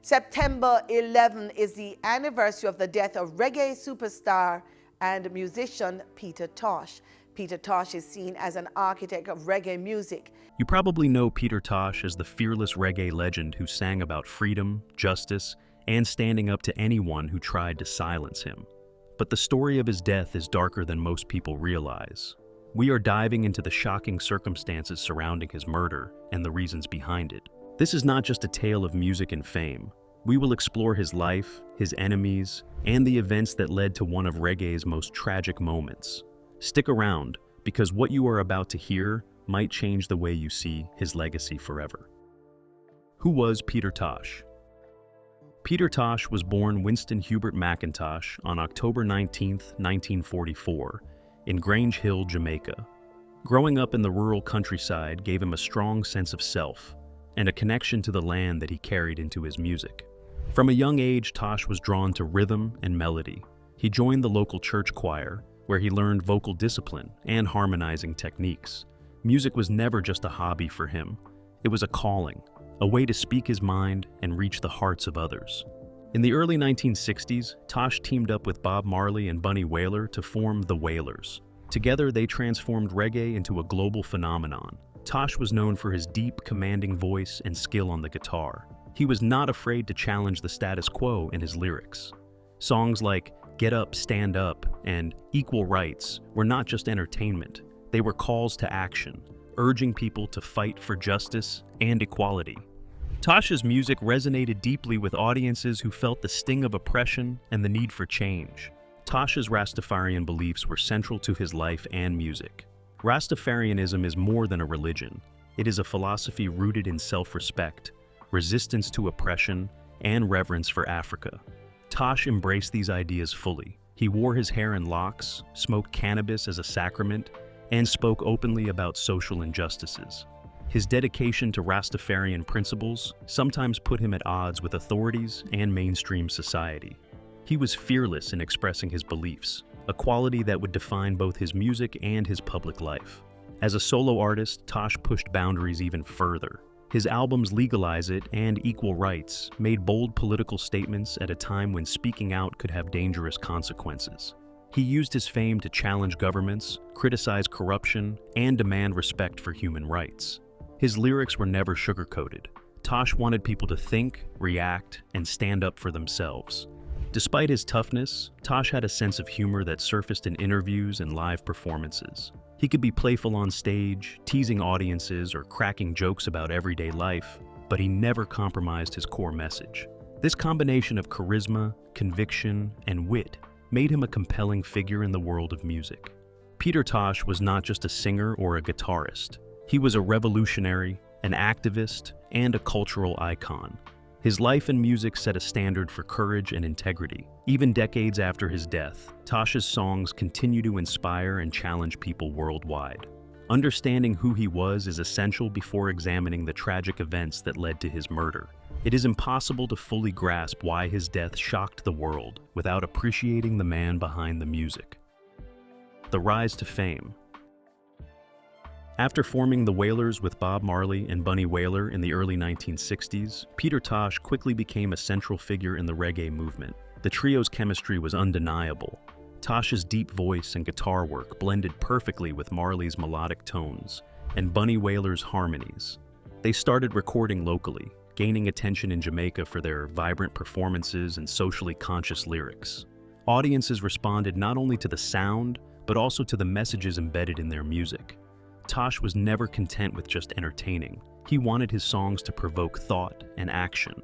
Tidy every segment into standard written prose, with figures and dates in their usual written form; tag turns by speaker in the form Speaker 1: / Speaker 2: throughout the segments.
Speaker 1: September 11 is the anniversary of the death of reggae superstar and musician Peter Tosh. Peter Tosh is seen as an architect of reggae music.
Speaker 2: You probably know Peter Tosh as the fearless reggae legend who sang about freedom, justice, and standing up to anyone who tried to silence him. But the story of his death is darker than most people realize. We are diving into the shocking circumstances surrounding his murder and the reasons behind it. This is not just a tale of music and fame. We will explore his life, his enemies, and the events that led to one of reggae's most tragic moments. Stick around, because what you are about to hear might change the way you see his legacy forever. Who was Peter Tosh? Peter Tosh was born Winston Hubert McIntosh on October 19, 1944, in Grange Hill, Jamaica. Growing up in the rural countryside gave him a strong sense of self and a connection to the land that he carried into his music. From a young age, Tosh was drawn to rhythm and melody. He joined the local church choir, where he learned vocal discipline and harmonizing techniques. Music was never just a hobby for him. It was a calling, a way to speak his mind and reach the hearts of others. In the early 1960s, Tosh teamed up with Bob Marley and Bunny Wailer to form the Wailers. Together, they transformed reggae into a global phenomenon. Tosh was known for his deep, commanding voice and skill on the guitar. He was not afraid to challenge the status quo in his lyrics. Songs like Get Up, Stand Up, and Equal Rights were not just entertainment, they were calls to action, urging people to fight for justice and equality. Tosh's music resonated deeply with audiences who felt the sting of oppression and the need for change. Tosh's Rastafarian beliefs were central to his life and music. Rastafarianism is more than a religion. It is a philosophy rooted in self-respect, resistance to oppression, and reverence for Africa. Tosh embraced these ideas fully. He wore his hair in locks, smoked cannabis as a sacrament, and spoke openly about social injustices. His dedication to Rastafarian principles sometimes put him at odds with authorities and mainstream society. He was fearless in expressing his beliefs, a quality that would define both his music and his public life. As a solo artist, Tosh pushed boundaries even further. His albums Legalize It and Equal Rights made bold political statements at a time when speaking out could have dangerous consequences. He used his fame to challenge governments, criticize corruption, and demand respect for human rights. His lyrics were never sugar-coated. Tosh wanted people to think, react, and stand up for themselves. Despite his toughness, Tosh had a sense of humor that surfaced in interviews and live performances. He could be playful on stage, teasing audiences or cracking jokes about everyday life, but he never compromised his core message. This combination of charisma, conviction, and wit made him a compelling figure in the world of music. Peter Tosh was not just a singer or a guitarist. He was a revolutionary, an activist, and a cultural icon. His life and music set a standard for courage and integrity. Even decades after his death, Tosh's songs continue to inspire and challenge people worldwide. Understanding who he was is essential before examining the tragic events that led to his murder. It is impossible to fully grasp why his death shocked the world without appreciating the man behind the music. The rise to fame. After forming the Wailers with Bob Marley and Bunny Wailer in the early 1960s, Peter Tosh quickly became a central figure in the reggae movement. The trio's chemistry was undeniable. Tosh's deep voice and guitar work blended perfectly with Marley's melodic tones and Bunny Wailer's harmonies. They started recording locally, gaining attention in Jamaica for their vibrant performances and socially conscious lyrics. Audiences responded not only to the sound, but also to the messages embedded in their music. Tosh was never content with just entertaining. He wanted his songs to provoke thought and action.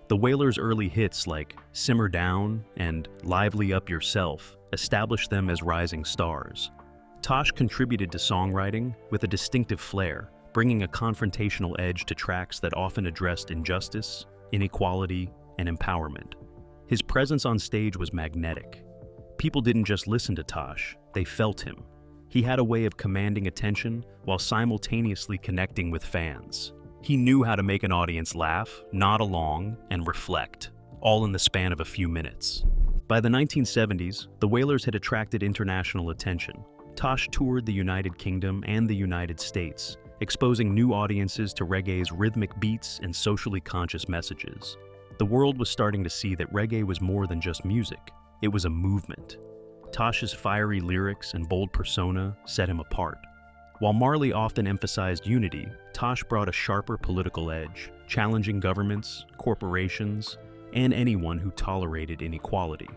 Speaker 2: The Wailers' early hits like Simmer Down and Lively Up Yourself established them as rising stars. Tosh contributed to songwriting with a distinctive flair, bringing a confrontational edge to tracks that often addressed injustice, inequality, and empowerment. His presence on stage was magnetic. People didn't just listen to Tosh, they felt him. He had a way of commanding attention while simultaneously connecting with fans. He knew how to make an audience laugh, nod along, and reflect, all in the span of a few minutes. By the 1970s, the Wailers had attracted international attention. Tosh toured the United Kingdom and the United States, exposing new audiences to reggae's rhythmic beats and socially conscious messages. The world was starting to see that reggae was more than just music. It was a movement. Tosh's fiery lyrics and bold persona set him apart. While Marley often emphasized unity, Tosh brought a sharper political edge, challenging governments, corporations, and anyone who tolerated inequality.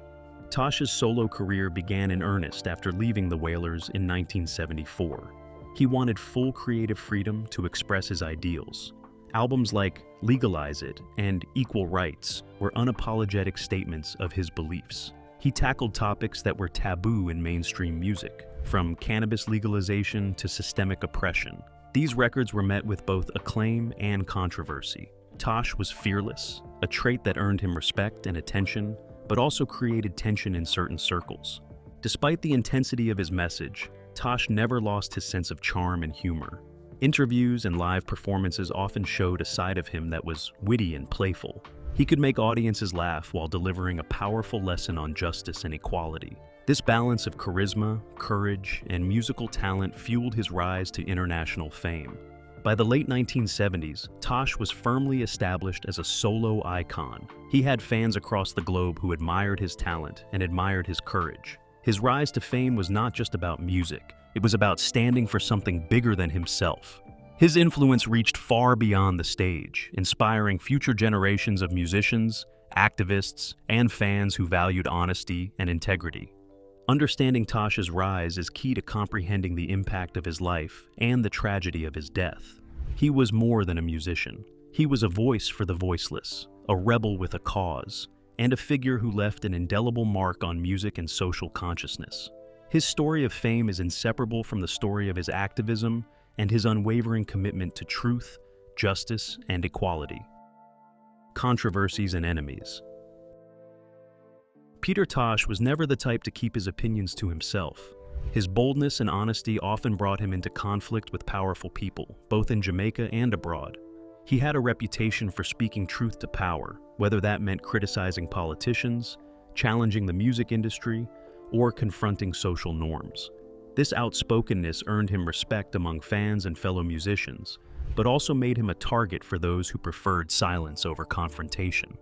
Speaker 2: Tosh's solo career began in earnest after leaving the Wailers in 1974. He wanted full creative freedom to express his ideals. Albums like Legalize It and Equal Rights were unapologetic statements of his beliefs. He tackled topics that were taboo in mainstream music, from cannabis legalization to systemic oppression. These records were met with both acclaim and controversy. Tosh was fearless, a trait that earned him respect and attention, but also created tension in certain circles. Despite the intensity of his message, Tosh never lost his sense of charm and humor. Interviews and live performances often showed a side of him that was witty and playful. He could make audiences laugh while delivering a powerful lesson on justice and equality. This balance of charisma, courage, and musical talent fueled his rise to international fame. By the late 1970s, Tosh was firmly established as a solo icon. He had fans across the globe who admired his talent and admired his courage. His rise to fame was not just about music, it was about standing for something bigger than himself. His influence reached far beyond the stage, inspiring future generations of musicians, activists, and fans who valued honesty and integrity. Understanding Tosh's rise is key to comprehending the impact of his life and the tragedy of his death. He was more than a musician. He was a voice for the voiceless, a rebel with a cause, and a figure who left an indelible mark on music and social consciousness. His story of fame is inseparable from the story of his activism and his unwavering commitment to truth, justice, and equality. Controversies and enemies. Peter Tosh was never the type to keep his opinions to himself. His boldness and honesty often brought him into conflict with powerful people, both in Jamaica and abroad. He had a reputation for speaking truth to power, whether that meant criticizing politicians, challenging the music industry, or confronting social norms. This outspokenness earned him respect among fans and fellow musicians, but also made him a target for those who preferred silence over confrontation.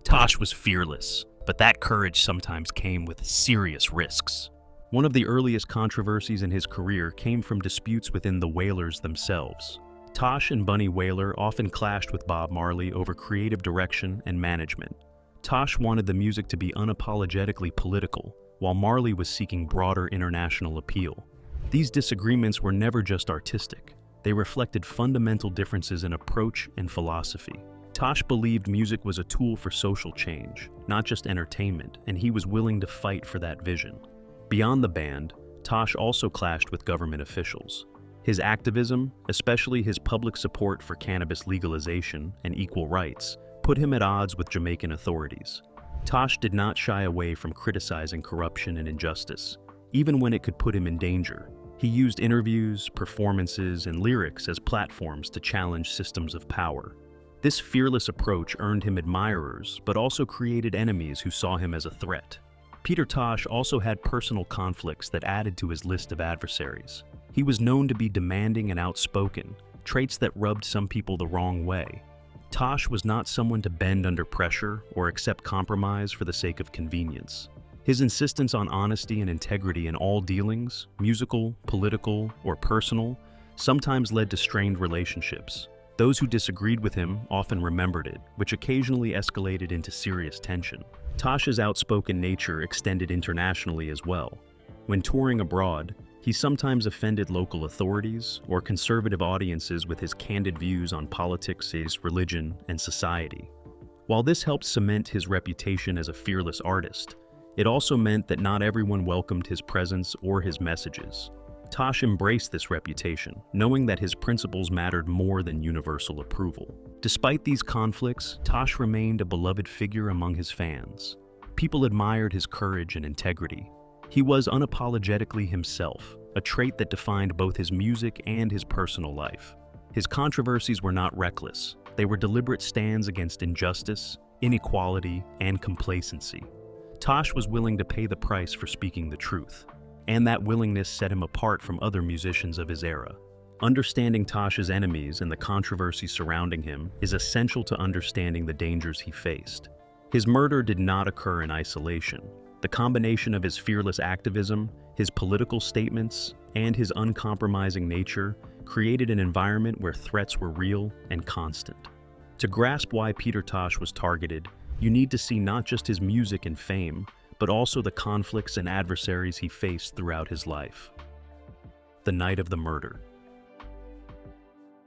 Speaker 2: Tosh was fearless, but that courage sometimes came with serious risks. One of the earliest controversies in his career came from disputes within the Wailers themselves. Tosh and Bunny Wailer often clashed with Bob Marley over creative direction and management. Tosh wanted the music to be unapologetically political, while Marley was seeking broader international appeal. These disagreements were never just artistic. They reflected fundamental differences in approach and philosophy. Tosh believed music was a tool for social change, not just entertainment, and he was willing to fight for that vision. Beyond the band, Tosh also clashed with government officials. His activism, especially his public support for cannabis legalization and equal rights, put him at odds with Jamaican authorities. Tosh did not shy away from criticizing corruption and injustice, even when it could put him in danger. He used interviews, performances, and lyrics as platforms to challenge systems of power. This fearless approach earned him admirers, but also created enemies who saw him as a threat. Peter Tosh also had personal conflicts that added to his list of adversaries. He was known to be demanding and outspoken, traits that rubbed some people the wrong way. Tosh was not someone to bend under pressure or accept compromise for the sake of convenience. His insistence on honesty and integrity in all dealings, musical, political, or personal, sometimes led to strained relationships. Those who disagreed with him often remembered it, which occasionally escalated into serious tension. Tosh's outspoken nature extended internationally as well. When touring abroad, he sometimes offended local authorities or conservative audiences with his candid views on politics, religion, and society. While this helped cement his reputation as a fearless artist, it also meant that not everyone welcomed his presence or his messages. Tosh embraced this reputation, knowing that his principles mattered more than universal approval. Despite these conflicts, Tosh remained a beloved figure among his fans. People admired his courage and integrity. He was unapologetically himself, a trait that defined both his music and his personal life. His controversies were not reckless. They were deliberate stands against injustice, inequality, and complacency. Tosh was willing to pay the price for speaking the truth, and that willingness set him apart from other musicians of his era. Understanding Tosh's enemies and the controversy surrounding him is essential to understanding the dangers he faced. His murder did not occur in isolation. The combination of his fearless activism, his political statements, and his uncompromising nature created an environment where threats were real and constant. To grasp why Peter Tosh was targeted, you need to see not just his music and fame, but also the conflicts and adversaries he faced throughout his life. The night of the murder.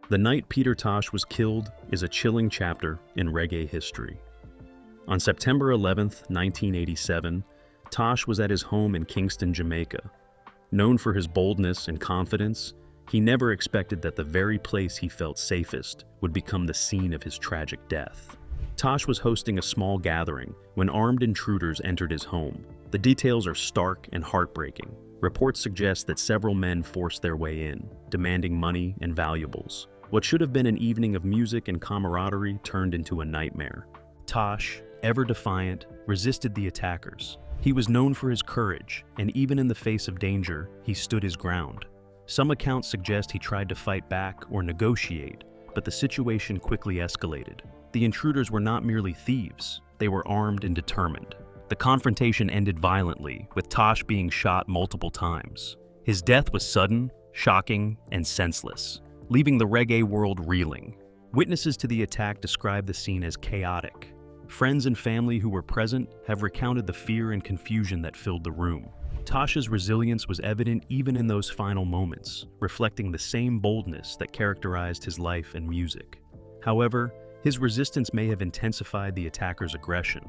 Speaker 2: The night Peter Tosh was killed is a chilling chapter in reggae history. On September 11, 1987, Tosh was at his home in Kingston, Jamaica. Known for his boldness and confidence, he never expected that the very place he felt safest would become the scene of his tragic death. Tosh was hosting a small gathering when armed intruders entered his home. The details are stark and heartbreaking. Reports suggest that several men forced their way in, demanding money and valuables. What should have been an evening of music and camaraderie turned into a nightmare. Tosh, ever defiant, resisted the attackers. He was known for his courage, and even in the face of danger, he stood his ground. Some accounts suggest he tried to fight back or negotiate, but the situation quickly escalated. The intruders were not merely thieves, they were armed and determined. The confrontation ended violently, with Tosh being shot multiple times. His death was sudden, shocking, and senseless, leaving the reggae world reeling. Witnesses to the attack describe the scene as chaotic. Friends and family who were present have recounted the fear and confusion that filled the room. Tosh's resilience was evident even in those final moments, reflecting the same boldness that characterized his life and music. However, his resistance may have intensified the attackers' aggression.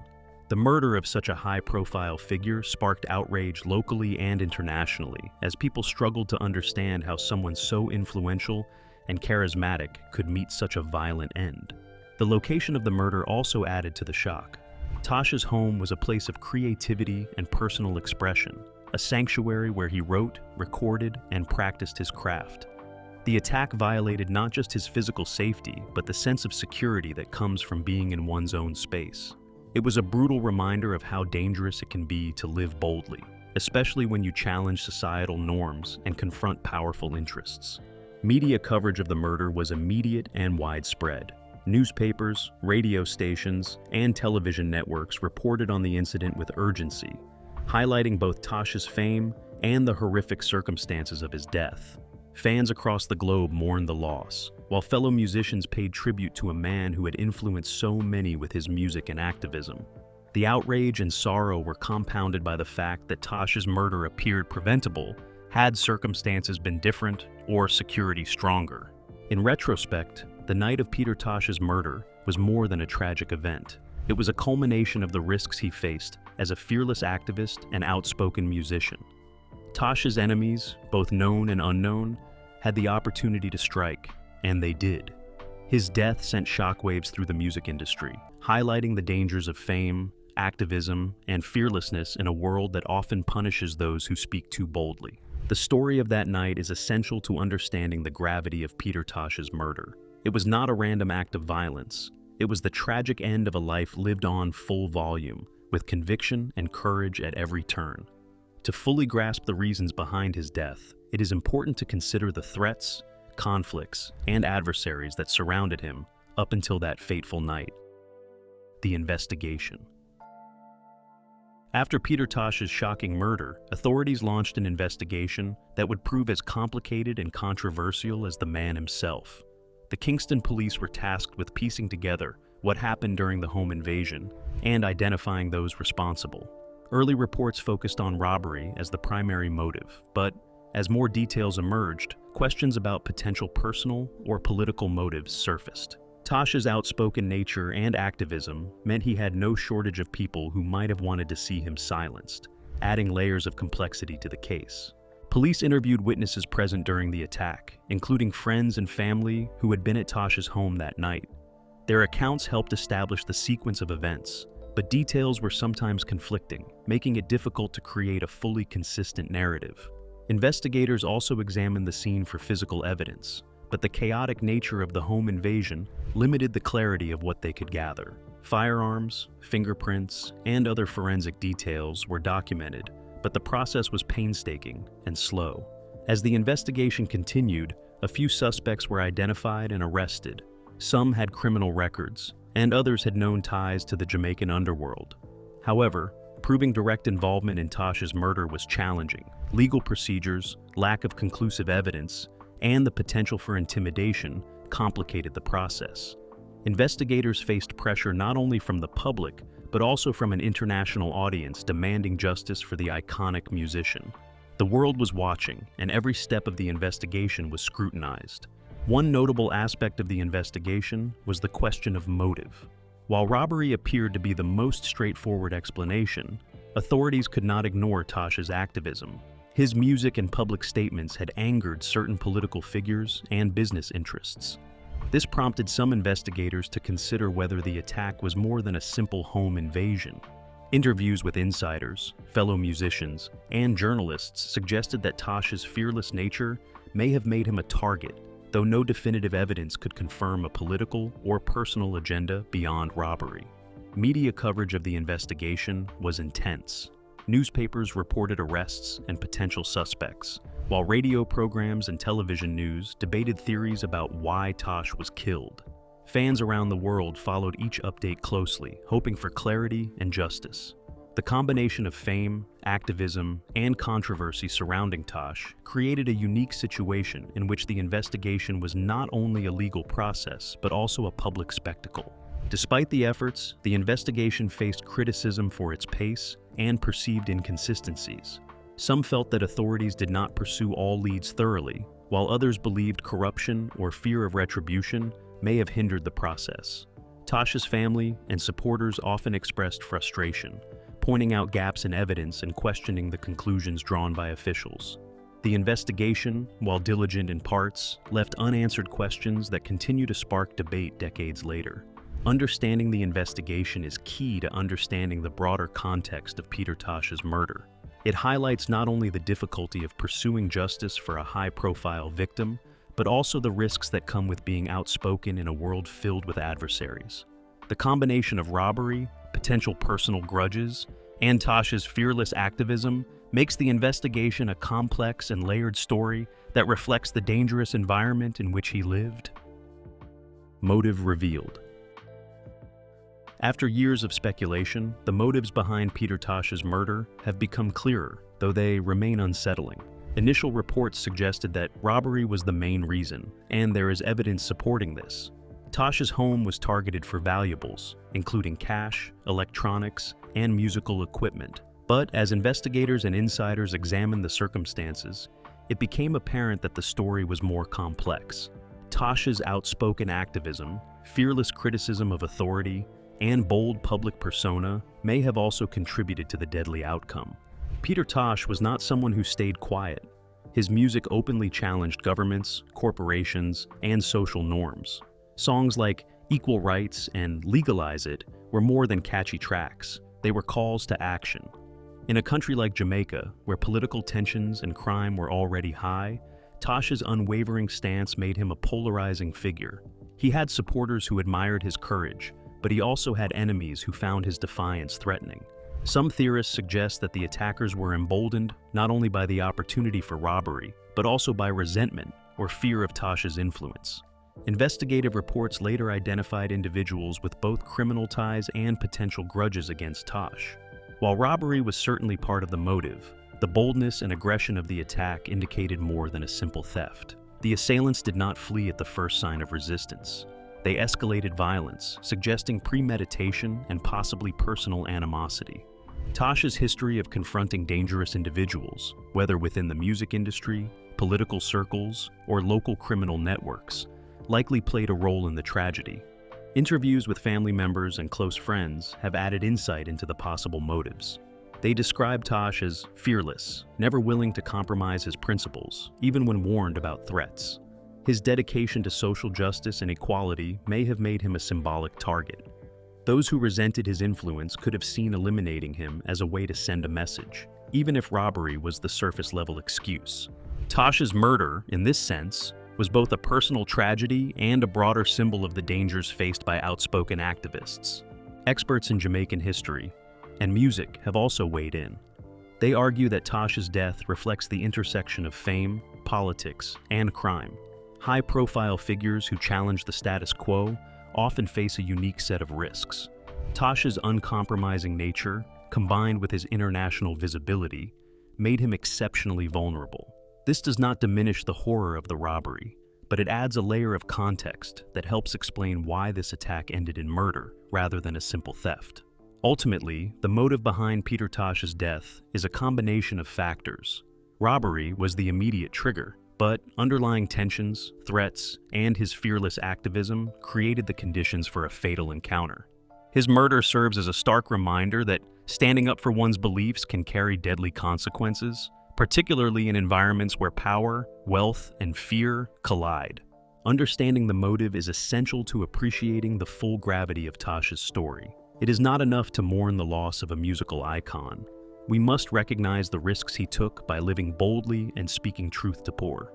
Speaker 2: The murder of such a high-profile figure sparked outrage locally and internationally, as people struggled to understand how someone so influential and charismatic could meet such a violent end. The location of the murder also added to the shock. Tosh's home was a place of creativity and personal expression, a sanctuary where he wrote, recorded, and practiced his craft. The attack violated not just his physical safety, but the sense of security that comes from being in one's own space. It was a brutal reminder of how dangerous it can be to live boldly, especially when you challenge societal norms and confront powerful interests. Media coverage of the murder was immediate and widespread. Newspapers, radio stations, and television networks reported on the incident with urgency, highlighting both Tosh's fame and the horrific circumstances of his death. Fans across the globe mourned the loss, while fellow musicians paid tribute to a man who had influenced so many with his music and activism. The outrage and sorrow were compounded by the fact that Tosh's murder appeared preventable had circumstances been different or security stronger. In retrospect, the night of Peter Tosh's murder was more than a tragic event. It was a culmination of the risks he faced as a fearless activist and outspoken musician. Tosh's enemies, both known and unknown, had the opportunity to strike, and they did. His death sent shockwaves through the music industry, highlighting the dangers of fame, activism, and fearlessness in a world that often punishes those who speak too boldly. The story of that night is essential to understanding the gravity of Peter Tosh's murder. It was not a random act of violence. It was the tragic end of a life lived on full volume, with conviction and courage at every turn. To fully grasp the reasons behind his death, it is important to consider the threats, conflicts, and adversaries that surrounded him up until that fateful night. The investigation. After Peter Tosh's shocking murder, authorities launched an investigation that would prove as complicated and controversial as the man himself. The Kingston police were tasked with piecing together what happened during the home invasion and identifying those responsible. Early reports focused on robbery as the primary motive, but as more details emerged, questions about potential personal or political motives surfaced. Tosh's outspoken nature and activism meant he had no shortage of people who might have wanted to see him silenced, adding layers of complexity to the case. Police interviewed witnesses present during the attack, including friends and family who had been at Tosh's home that night. Their accounts helped establish the sequence of events, but details were sometimes conflicting, making it difficult to create a fully consistent narrative. Investigators also examined the scene for physical evidence, but the chaotic nature of the home invasion limited the clarity of what they could gather. Firearms, fingerprints, and other forensic details were documented, but the process was painstaking and slow. As the investigation continued, a few suspects were identified and arrested. Some had criminal records, and others had known ties to the Jamaican underworld. However, proving direct involvement in Tosh's murder was challenging. Legal procedures, lack of conclusive evidence, and the potential for intimidation complicated the process. Investigators faced pressure not only from the public, but also from an international audience demanding justice for the iconic musician. The world was watching, and every step of the investigation was scrutinized. One notable aspect of the investigation was the question of motive. While robbery appeared to be the most straightforward explanation, authorities could not ignore Tosh's activism. His music and public statements had angered certain political figures and business interests. This prompted some investigators to consider whether the attack was more than a simple home invasion. Interviews with insiders, fellow musicians, and journalists suggested that Tosh's fearless nature may have made him a target, though no definitive evidence could confirm a political or personal agenda beyond robbery. Media coverage of the investigation was intense. Newspapers reported arrests and potential suspects, while radio programs and television news debated theories about why Tosh was killed. Fans around the world followed each update closely, hoping for clarity and justice. The combination of fame, activism, and controversy surrounding Tosh created a unique situation in which the investigation was not only a legal process, but also a public spectacle. Despite the efforts, the investigation faced criticism for its pace and perceived inconsistencies. Some felt that authorities did not pursue all leads thoroughly, while others believed corruption or fear of retribution may have hindered the process. Tosh's family and supporters often expressed frustration, pointing out gaps in evidence and questioning the conclusions drawn by officials. The investigation, while diligent in parts, left unanswered questions that continue to spark debate decades later. Understanding the investigation is key to understanding the broader context of Peter Tosh's murder. It highlights not only the difficulty of pursuing justice for a high-profile victim, but also the risks that come with being outspoken in a world filled with adversaries. The combination of robbery, potential personal grudges, and Tosh's fearless activism makes the investigation a complex and layered story that reflects the dangerous environment in which he lived. Motive revealed. After years of speculation, the motives behind Peter Tosh's murder have become clearer, though they remain unsettling. Initial reports suggested that robbery was the main reason, and there is evidence supporting this. Tosh's home was targeted for valuables, including cash, electronics, and musical equipment. But as investigators and insiders examined the circumstances, it became apparent that the story was more complex. Tosh's outspoken activism, fearless criticism of authority, and bold public persona may have also contributed to the deadly outcome. Peter Tosh was not someone who stayed quiet. His music openly challenged governments, corporations, and social norms. Songs like Equal Rights and Legalize It were more than catchy tracks. They were calls to action. In a country like Jamaica, where political tensions and crime were already high, Tosh's unwavering stance made him a polarizing figure. He had supporters who admired his courage, but he also had enemies who found his defiance threatening. Some theorists suggest that the attackers were emboldened not only by the opportunity for robbery, but also by resentment or fear of Tosh's influence. Investigative reports later identified individuals with both criminal ties and potential grudges against Tosh. While robbery was certainly part of the motive, the boldness and aggression of the attack indicated more than a simple theft. The assailants did not flee at the first sign of resistance. They escalated violence, suggesting premeditation and possibly personal animosity. Tosh's history of confronting dangerous individuals, whether within the music industry, political circles, or local criminal networks, likely played a role in the tragedy. Interviews with family members and close friends have added insight into the possible motives. They describe Tosh as fearless, never willing to compromise his principles, even when warned about threats. His dedication to social justice and equality may have made him a symbolic target. Those who resented his influence could have seen eliminating him as a way to send a message, even if robbery was the surface-level excuse. Tosh's murder, in this sense, was both a personal tragedy and a broader symbol of the dangers faced by outspoken activists. Experts in Jamaican history and music have also weighed in. They argue that Tosh's death reflects the intersection of fame, politics, and crime. High-profile figures who challenge the status quo often face a unique set of risks. Tosh's uncompromising nature, combined with his international visibility, made him exceptionally vulnerable. This does not diminish the horror of the robbery, but it adds a layer of context that helps explain why this attack ended in murder rather than a simple theft. Ultimately, the motive behind Peter Tosh's death is a combination of factors. Robbery was the immediate trigger, but underlying tensions, threats, and his fearless activism created the conditions for a fatal encounter. His murder serves as a stark reminder that standing up for one's beliefs can carry deadly consequences, particularly in environments where power, wealth, and fear collide. Understanding the motive is essential to appreciating the full gravity of Tosh's story. It is not enough to mourn the loss of a musical icon. We must recognize the risks he took by living boldly and speaking truth to poor.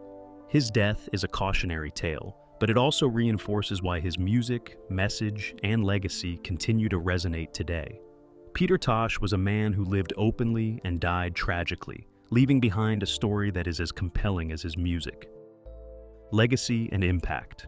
Speaker 2: His death is a cautionary tale, but it also reinforces why his music, message, and legacy continue to resonate today. Peter Tosh was a man who lived openly and died tragically, leaving behind a story that is as compelling as his music. Legacy and impact.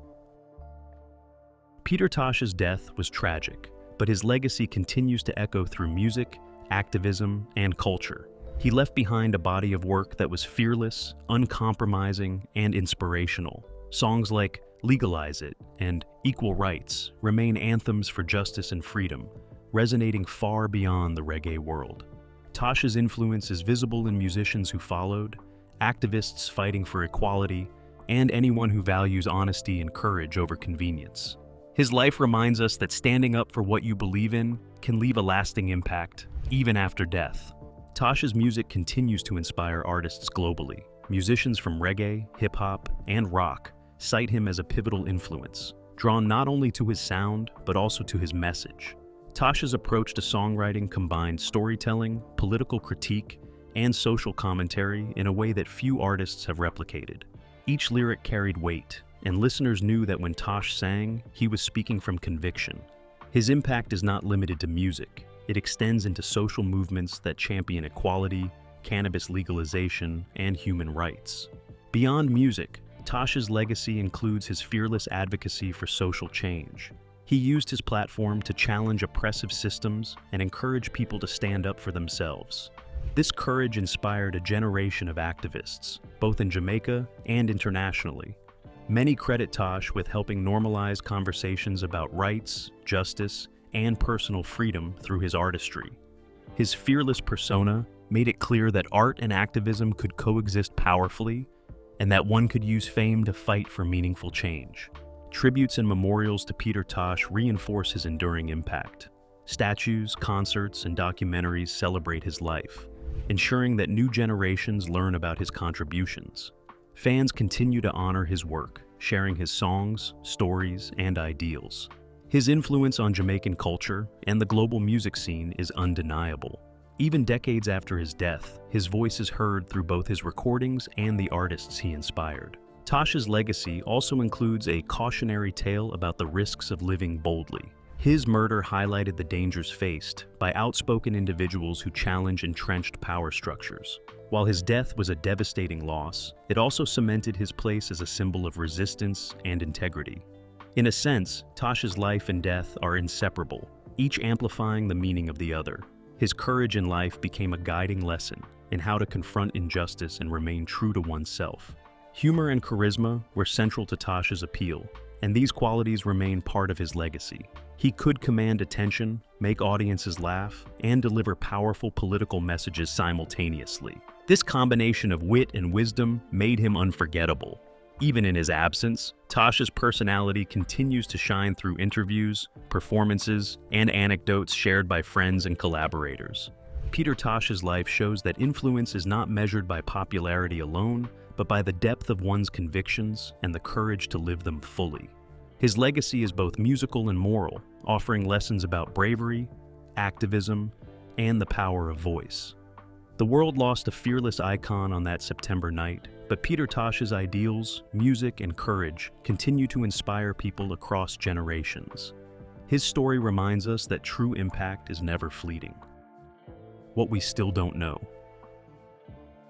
Speaker 2: Peter Tosh's death was tragic, but his legacy continues to echo through music, activism, and culture. He left behind a body of work that was fearless, uncompromising, and inspirational. Songs like Legalize It and Equal Rights remain anthems for justice and freedom, resonating far beyond the reggae world. Tosh's influence is visible in musicians who followed, activists fighting for equality, and anyone who values honesty and courage over convenience. His life reminds us that standing up for what you believe in can leave a lasting impact, even after death. Tosh's music continues to inspire artists globally. Musicians from reggae, hip-hop, and rock cite him as a pivotal influence, drawn not only to his sound, but also to his message. Tosh's approach to songwriting combined storytelling, political critique, and social commentary in a way that few artists have replicated. Each lyric carried weight, and listeners knew that when Tosh sang, he was speaking from conviction. His impact is not limited to music. It extends into social movements that champion equality, cannabis legalization, and human rights. Beyond music, Tosh's legacy includes his fearless advocacy for social change. He used his platform to challenge oppressive systems and encourage people to stand up for themselves. This courage inspired a generation of activists, both in Jamaica and internationally. Many credit Tosh with helping normalize conversations about rights, justice, and personal freedom through his artistry. His fearless persona made it clear that art and activism could coexist powerfully, and that one could use fame to fight for meaningful change. Tributes and memorials to Peter Tosh reinforce his enduring impact. Statues, concerts, and documentaries celebrate his life, ensuring that new generations learn about his contributions. Fans continue to honor his work, sharing his songs, stories, and ideals. His influence on Jamaican culture and the global music scene is undeniable. Even decades after his death, his voice is heard through both his recordings and the artists he inspired. Tosh's legacy also includes a cautionary tale about the risks of living boldly. His murder highlighted the dangers faced by outspoken individuals who challenge entrenched power structures. While his death was a devastating loss, it also cemented his place as a symbol of resistance and integrity. In a sense, Tosh's life and death are inseparable, each amplifying the meaning of the other. His courage in life became a guiding lesson in how to confront injustice and remain true to oneself. Humor and charisma were central to Tosh's appeal, and these qualities remain part of his legacy. He could command attention, make audiences laugh, and deliver powerful political messages simultaneously. This combination of wit and wisdom made him unforgettable. Even in his absence, Tosh's personality continues to shine through interviews, performances, and anecdotes shared by friends and collaborators. Peter Tosh's life shows that influence is not measured by popularity alone, but by the depth of one's convictions and the courage to live them fully. His legacy is both musical and moral, offering lessons about bravery, activism, and the power of voice. The world lost a fearless icon on that September night, but Peter Tosh's ideals, music, and courage continue to inspire people across generations. His story reminds us that true impact is never fleeting. What we still don't know.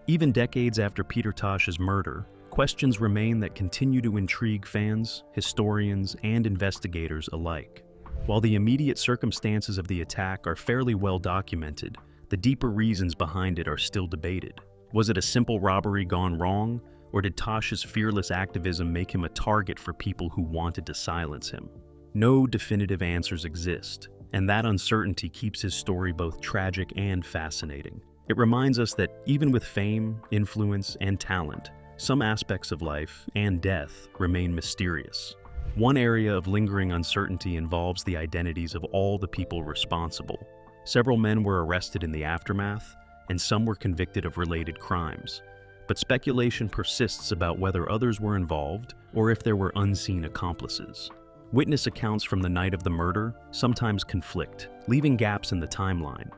Speaker 2: Even decades after Peter Tosh's murder, questions remain that continue to intrigue fans, historians, and investigators alike. While the immediate circumstances of the attack are fairly well documented, the deeper reasons behind it are still debated. Was it a simple robbery gone wrong, or did Tosh's fearless activism make him a target for people who wanted to silence him? No definitive answers exist, and that uncertainty keeps his story both tragic and fascinating. It reminds us that even with fame, influence, and talent, some aspects of life and death remain mysterious. One area of lingering uncertainty involves the identities of all the people responsible. Several men were arrested in the aftermath, and some were convicted of related crimes. But speculation persists about whether others were involved or if there were unseen accomplices. Witness accounts from the night of the murder sometimes conflict, leaving gaps in the timeline.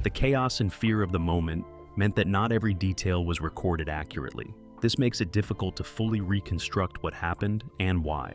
Speaker 2: The chaos and fear of the moment meant that not every detail was recorded accurately. This makes it difficult to fully reconstruct what happened and why.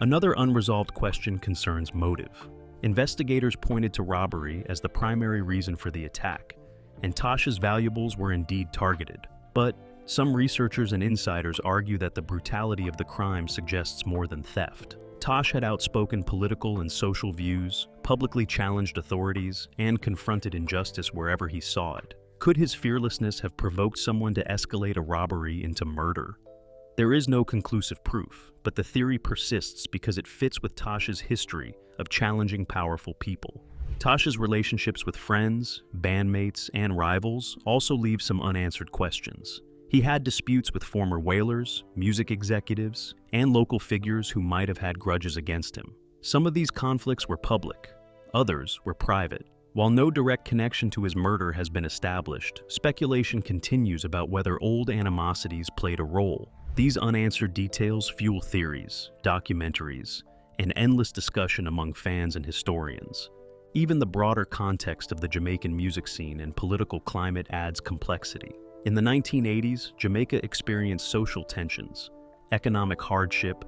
Speaker 2: Another unresolved question concerns motive. Investigators pointed to robbery as the primary reason for the attack, and Tosh's valuables were indeed targeted. But some researchers and insiders argue that the brutality of the crime suggests more than theft. Tosh had outspoken political and social views, publicly challenged authorities, and confronted injustice wherever he saw it. Could his fearlessness have provoked someone to escalate a robbery into murder? There is no conclusive proof, but the theory persists because it fits with Tosh's history of challenging powerful people. Tosh's relationships with friends, bandmates, and rivals also leave some unanswered questions. He had disputes with former whalers, music executives, and local figures who might have had grudges against him. Some of these conflicts were public, others were private. While no direct connection to his murder has been established, speculation continues about whether old animosities played a role. These unanswered details fuel theories, documentaries, and endless discussion among fans and historians. Even the broader context of the Jamaican music scene and political climate adds complexity. In the 1980s, Jamaica experienced social tensions, economic hardship,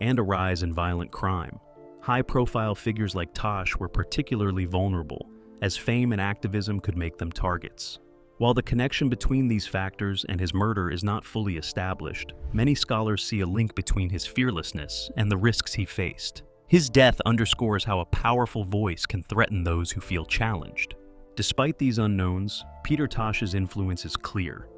Speaker 2: and a rise in violent crime. High-profile figures like Tosh were particularly vulnerable, as fame and activism could make them targets. While the connection between these factors and his murder is not fully established, many scholars see a link between his fearlessness and the risks he faced. His death underscores how a powerful voice can threaten those who feel challenged. Despite these unknowns, Peter Tosh's influence is clear.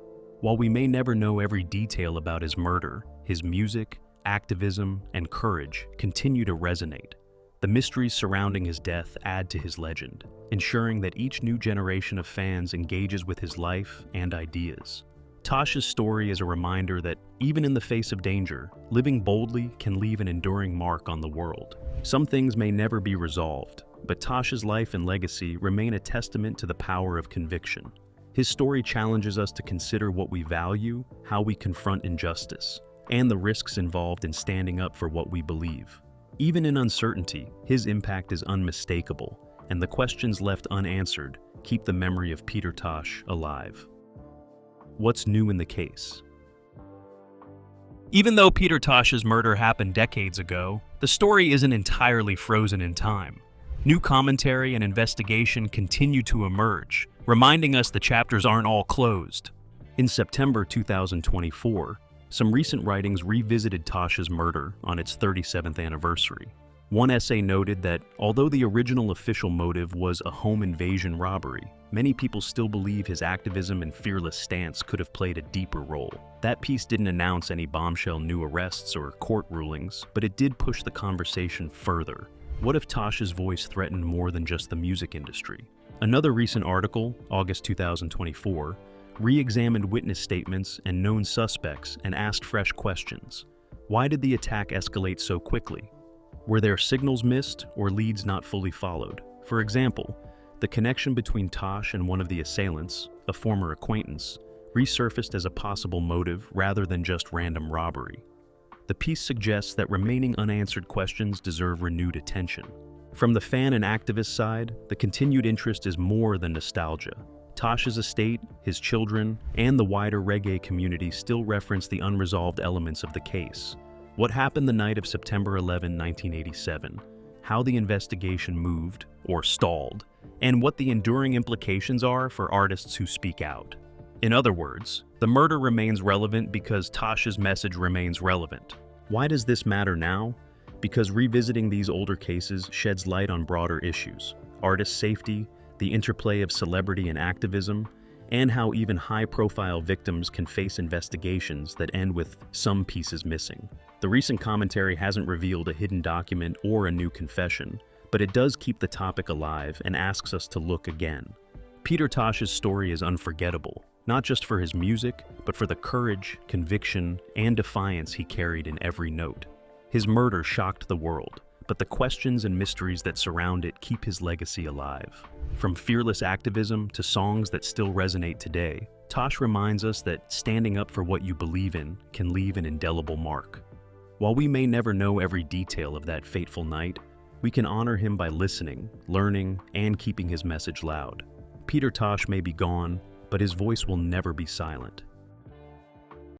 Speaker 2: While we may never know every detail about his murder, his music, activism, and courage continue to resonate. The mysteries surrounding his death add to his legend, ensuring that each new generation of fans engages with his life and ideas. Tosh's story is a reminder that, even in the face of danger, living boldly can leave an enduring mark on the world. Some things may never be resolved, but Tosh's life and legacy remain a testament to the power of conviction. His story challenges us to consider what we value, how we confront injustice, and the risks involved in standing up for what we believe. Even in uncertainty, his impact is unmistakable, and the questions left unanswered keep the memory of Peter Tosh alive. What's new in the case? Even though Peter Tosh's murder happened decades ago, the story isn't entirely frozen in time. New commentary and investigation continue to emerge, reminding us the chapters aren't all closed. In September 2024, some recent writings revisited Tosh's murder on its 37th anniversary. One essay noted that, although the original official motive was a home invasion robbery, many people still believe his activism and fearless stance could have played a deeper role. That piece didn't announce any bombshell new arrests or court rulings, but it did push the conversation further. What if Tosh's voice threatened more than just the music industry? Another recent article, August 2024, re-examined witness statements and known suspects and asked fresh questions. Why did the attack escalate so quickly? Were there signals missed or leads not fully followed? For example, the connection between Tosh and one of the assailants, a former acquaintance, resurfaced as a possible motive rather than just random robbery. The piece suggests that remaining unanswered questions deserve renewed attention. From the fan and activist side, the continued interest is more than nostalgia. Tosh's estate, his children, and the wider reggae community still reference the unresolved elements of the case. What happened the night of September 11, 1987, how the investigation moved, or stalled, and what the enduring implications are for artists who speak out. In other words, the murder remains relevant because Tosh's message remains relevant. Why does this matter now? Because revisiting these older cases sheds light on broader issues: artist safety, the interplay of celebrity and activism, and how even high-profile victims can face investigations that end with some pieces missing. The recent commentary hasn't revealed a hidden document or a new confession, but it does keep the topic alive and asks us to look again. Peter Tosh's story is unforgettable, not just for his music, but for the courage, conviction, and defiance he carried in every note. His murder shocked the world, but the questions and mysteries that surround it keep his legacy alive. From fearless activism to songs that still resonate today, Tosh reminds us that standing up for what you believe in can leave an indelible mark. While we may never know every detail of that fateful night, we can honor him by listening, learning, and keeping his message loud. Peter Tosh may be gone, but his voice will never be silent.